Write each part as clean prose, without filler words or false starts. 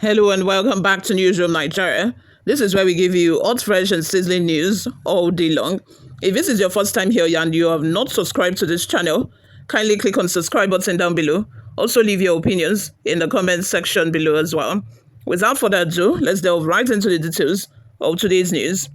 Hello and welcome back to Newsroom Nigeria. This is where we give you hot, fresh, and sizzling news all day long. If this is your first time here and you have not subscribed to this channel, kindly click on the subscribe button down below. Also leave your opinions in the comment section below as well. Without further ado, let's delve right into the details of today's news.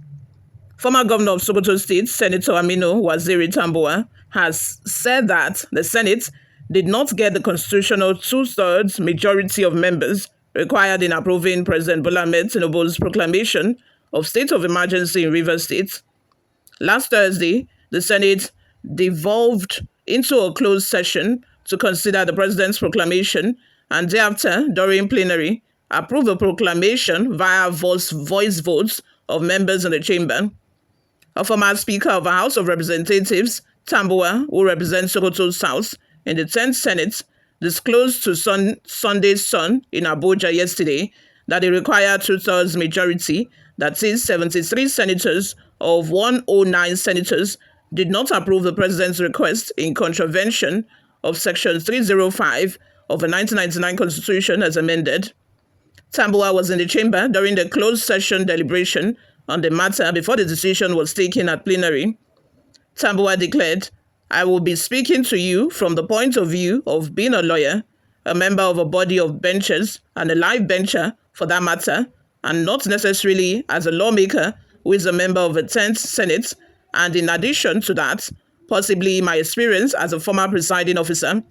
Former Governor of Sokoto State, Senator Aminu Waziri Tambuwal, has said that the Senate did not get the constitutional two-thirds majority of members required in approving President Bola Ahmed Tinubu's proclamation of state of emergency in Rivers State. Last Thursday, the Senate devolved into a closed session to consider the president's proclamation and thereafter, during plenary, approve the proclamation via voice votes of members in the chamber. A former Speaker of the House of Representatives, Tambuwal, who represents Sokoto South in the 10th Senate, disclosed to Sunday Sun in Abuja yesterday that the required two-thirds majority, that is 73 senators of 109 senators, did not approve the president's request in contravention of Section 305 of the 1999 Constitution as amended. Tambuwal was in the chamber during the closed session deliberation on the matter before the decision was taken at plenary. Tambuwal declared, "I will be speaking to you from the point of view of being a lawyer, a member of a body of benchers, and a live bencher for that matter, and not necessarily as a lawmaker who is a member of the 10th Senate, and in addition to that, possibly my experience as a former presiding officer,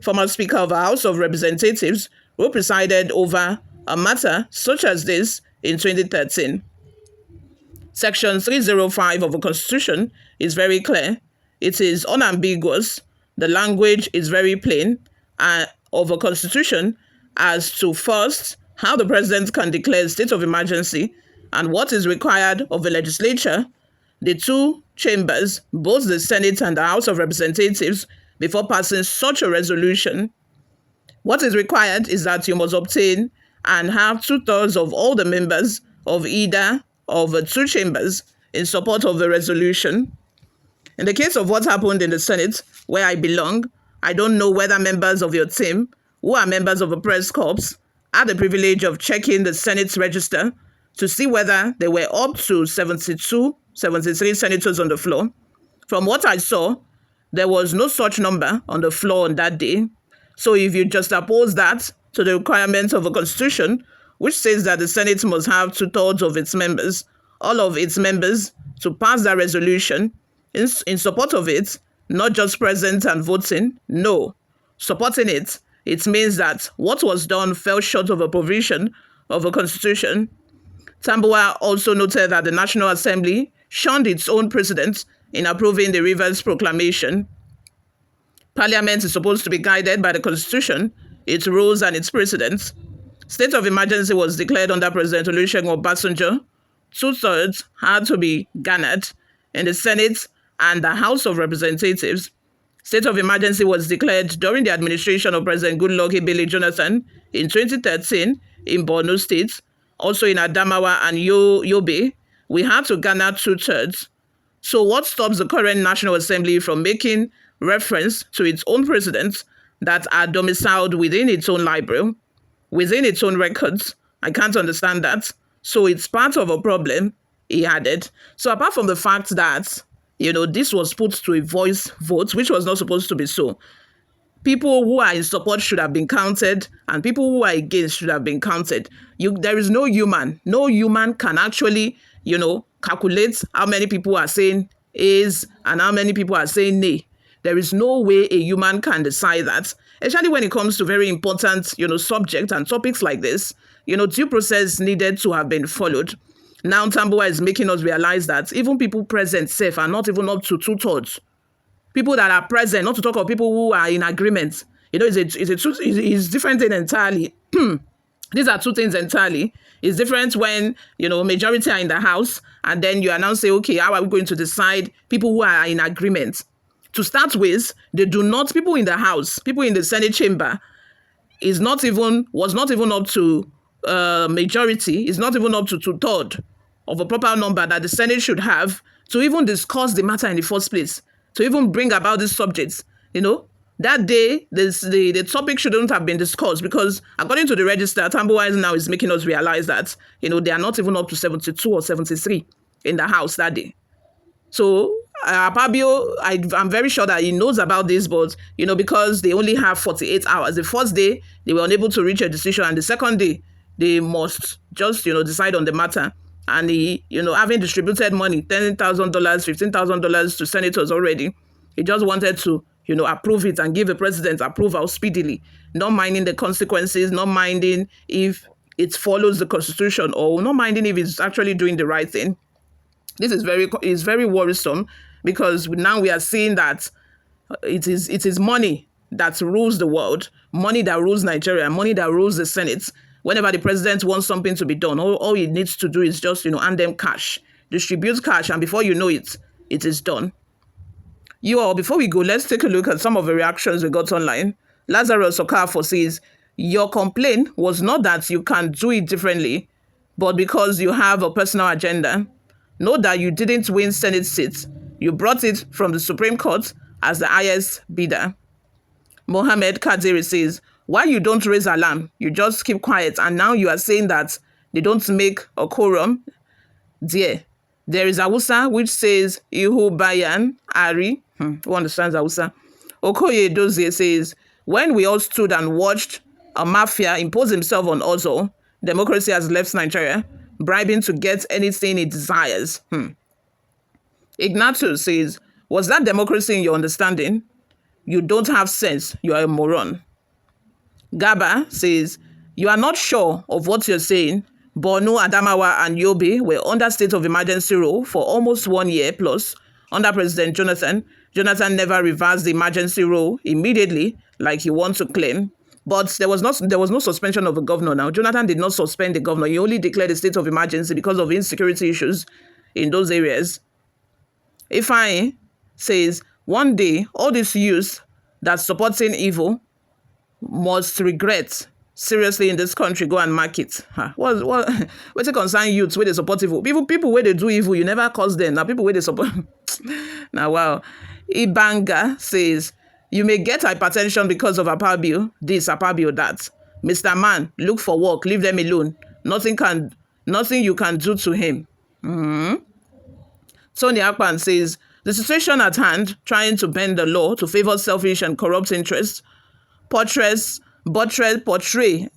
former Speaker of the House of Representatives, who presided over a matter such as this in 2013. Section 305 of the Constitution is very clear. It is unambiguous. The language is very plain of a Constitution as to first, how the President can declare a state of emergency and what is required of the legislature, the two chambers, both the Senate and the House of Representatives, before passing such a resolution. What is required is that you must obtain and have two-thirds of all the members of either of the two chambers in support of the resolution. In the case of what happened in the Senate, where I belong, I don't know whether members of your team, who are members of the press corps, had the privilege of checking the Senate's register to see whether there were up to 73 senators on the floor. From what I saw, there was no such number on the floor on that day. So if you just oppose that to the requirements of the Constitution, which says that the Senate must have two-thirds of its members, all of its members, to pass that resolution in support of it, not just present and voting, no, supporting it, it means that what was done fell short of a provision of the Constitution. Tambuwal also noted that the National Assembly shunned its own precedent in approving the Rivers Proclamation. Parliament is supposed to be guided by the Constitution, its rules and its precedents. State of emergency was declared under President Olusegun Obasanjo. Two-thirds had to be garnered in the Senate and the House of Representatives. State of emergency was declared during the administration of President Goodluck Ebele Jonathan in 2013 in Borno State. Also in Adamawa and Yobe, we had to garner two-thirds. So what stops the current National Assembly from making reference to its own presidents that are domiciled within its own library, within its own records? I can't understand that. So it's part of a problem, he added. So apart from the fact that, this was put to a voice vote, which was not supposed to be so, people who are in support should have been counted, and people who are against should have been counted. There is no human can actually, calculate how many people are saying is and how many people are saying nay. There is no way a human can decide that, especially when it comes to very important, subjects and topics like this. Due process needed to have been followed. Now Tambuwal is making us realize that even people present safe are not even up to two-thirds. People that are present, not to talk of people who are in agreement, it's different thing entirely. These are two things entirely. It's different when, majority are in the house and then you announce, say, okay, how are we going to decide people who are in agreement? To start with, people in the house, people in the Senate chamber, was not even up to majority, is not even up to two-thirds of a proper number that the Senate should have to even discuss the matter in the first place, to even bring about these subjects. That day, the topic shouldn't have been discussed because according to the register, Tambuwal now is making us realize that, they are not even up to 72 or 73 in the house that day. So Fabio, I'm very sure that he knows about this, but because they only have 48 hours. The first day they were unable to reach a decision, and the second day they must just decide on the matter. And he, having distributed money, $10,000, $15,000 to senators already, he just wanted to approve it and give the president approval speedily, not minding the consequences, not minding if it follows the constitution, or not minding if it's actually doing the right thing. This is very worrisome, because now we are seeing that it is money that rules the world, money that rules Nigeria, money that rules the Senate. Whenever the president wants something to be done, all he needs to do is just hand them cash, distribute cash, and before you know it, it is done. You all, before we go, let's take a look at some of the reactions we got online. Lazarus Okafo says, your complaint was not that you can do it differently, but because you have a personal agenda. Know that you didn't win Senate seats. You brought it from the Supreme Court as the highest bidder. Mohammed Kadiri says, why you don't raise alarm? You just keep quiet, and now you are saying that they don't make a quorum. Dear, there is Hausa which says, Ihu Bayan Ari. Who understands Hausa? Okoye Dozie says, when we all stood and watched a mafia impose himself on us all, democracy has left Nigeria, bribing to get anything it desires. Ignatius says, was that democracy in your understanding? You don't have sense. You are a moron. Gaba says, you are not sure of what you're saying. Borno, Adamawa, and Yobe were under state of emergency rule for almost 1 year plus. Under President Jonathan, Jonathan never reversed the emergency rule immediately, like he wants to claim. But there was no suspension of the governor now. Jonathan did not suspend the governor. He only declared a state of emergency because of insecurity issues in those areas. Ifeanyi says, one day, all these youths that's supporting evil must regret seriously in this country, go and mark it. What's it concern youths where they support evil? People where they do evil, you never cause them. Now people where they support. Now, wow. Ibanga says, you may get hypertension because of Apabio, this, Apabio, that. Mr. Man, look for work, leave them alone. Nothing you can do to him. Tony Akpan says, the situation at hand, trying to bend the law to favor selfish and corrupt interests, portray,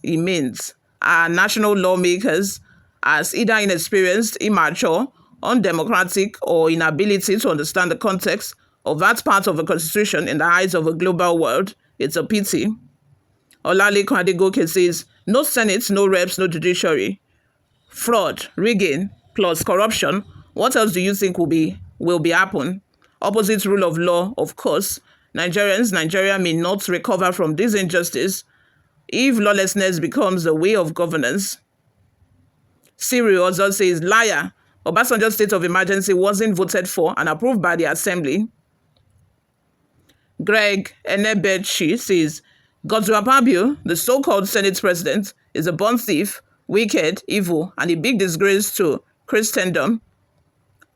it means, our national lawmakers as either inexperienced, immature, undemocratic, or inability to understand the context of that part of the constitution in the eyes of a global world. It's a pity. Olalekan Adegoke says, no Senate, no reps, no judiciary. Fraud, rigging, plus corruption. What else do you think will be happen? Opposite rule of law, of course. Nigeria may not recover from this injustice if lawlessness becomes the way of governance. Siri also says, liar. Obasanjo's state of emergency wasn't voted for and approved by the assembly. Greg Enebechi says, Godswill Akpabio, the so-called Senate president, is a born thief, wicked, evil, and a big disgrace to Christendom,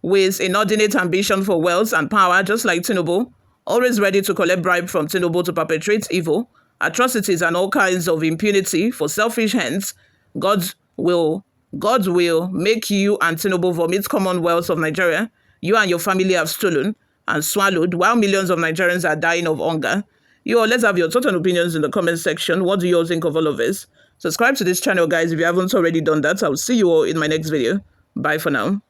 with inordinate ambition for wealth and power, just like Tinubu, always ready to collect bribe from Tinubu to perpetrate evil, atrocities, and all kinds of impunity for selfish hands. God will make you and Tinubu vomit commonwealth of Nigeria you and your family have stolen and swallowed while millions of Nigerians are dying of hunger. You all, let's have your thoughts and opinions in the comment section. What do you all think of all of this? Subscribe to this channel, guys, if you haven't already done that. I'll see you all in my next video. Bye for now.